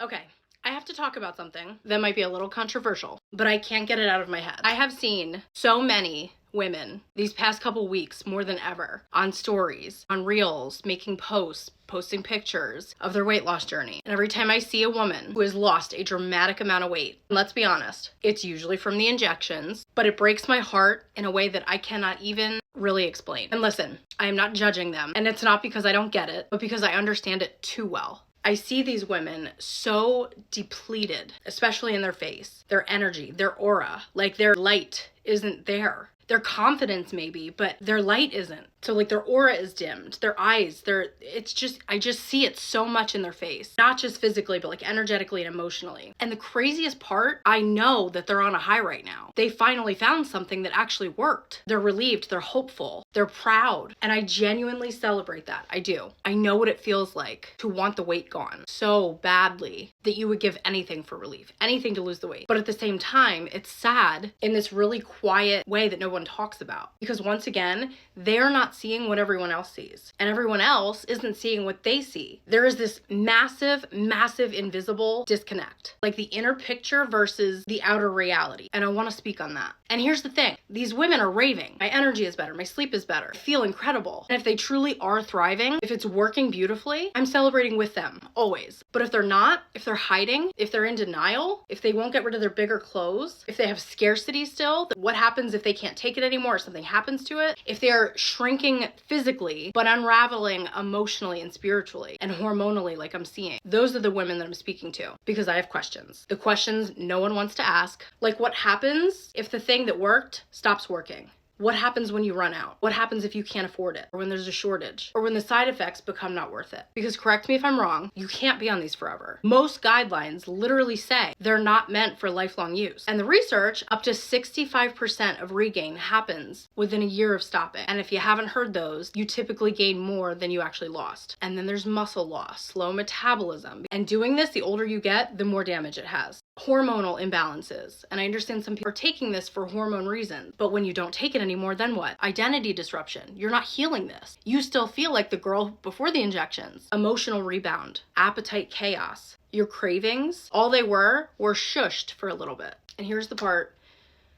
Okay, I have to talk about something that might be a little controversial, but I can't get it out of my head. I have seen so many women these past couple weeks, more than ever, on stories, on reels, making posts, posting pictures of their weight loss journey. And every time I see a woman who has lost a dramatic amount of weight, let's be honest, it's usually from the injections, but it breaks my heart in a way that I cannot even really explain. And listen, I am not judging them, and it's not because I don't get it, but because I understand it too well. I see these women so depleted, especially in their face, their energy, their aura, like their light isn't there. Their confidence maybe, but their light isn't. So like their aura is dimmed, their eyes, I just see it so much in their face. Not just physically, but like energetically and emotionally. And the craziest part, I know that they're on a high right now. They finally found something that actually worked. They're relieved, they're hopeful, they're proud. And I genuinely celebrate that. I do. I know what it feels like to want the weight gone so badly that you would give anything for relief, anything to lose the weight. But at the same time, it's sad in this really quiet way that no one talks about. Because once again, they're not seeing what everyone else sees. And everyone else isn't seeing what they see. There is this massive, massive invisible disconnect. Like the inner picture versus the outer reality. And I want to speak on that. And here's the thing. These women are raving. My energy is better. My sleep is better. I feel incredible. And if they truly are thriving, if it's working beautifully, I'm celebrating with them, always. But if they're not, if they're hiding, if they're in denial, if they won't get rid of their bigger clothes, if they have scarcity still, what happens if they can't take it anymore or something happens to it? If they're shrinking physically, but unraveling emotionally and spiritually and hormonally like I'm seeing, those are the women that I'm speaking to because I have questions. The questions no one wants to ask. Like what happens if the thing that worked stops working? What happens when you run out? What happens if you can't afford it? Or when there's a shortage? Or when the side effects become not worth it? Because correct me if I'm wrong, you can't be on these forever. Most guidelines literally say they're not meant for lifelong use. And the research, up to 65% of regain happens within a year of stopping. And if you haven't heard those, you typically gain more than you actually lost. And then there's muscle loss, slow metabolism. And doing this, the older you get, the more damage it has. Hormonal imbalances. And I understand some people are taking this for hormone reasons, but when you don't take it anymore, then what? Identity disruption. You're not healing this. You still feel like the girl before the injections. Emotional rebound, appetite chaos. Your cravings, all they were shushed for a little bit. And here's the part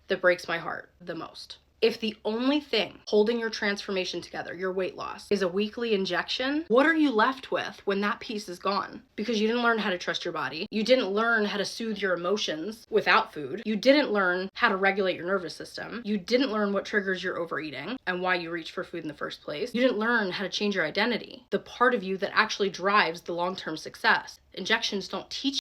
that breaks my heart the most. If the only thing holding your transformation together, your weight loss, is a weekly injection, what are you left with when that piece is gone? Because you didn't learn how to trust your body. You didn't learn how to soothe your emotions without food. You didn't learn how to regulate your nervous system. You didn't learn what triggers your overeating and why you reach for food in the first place. You didn't learn how to change your identity, the part of you that actually drives the long-term success. Injections don't teach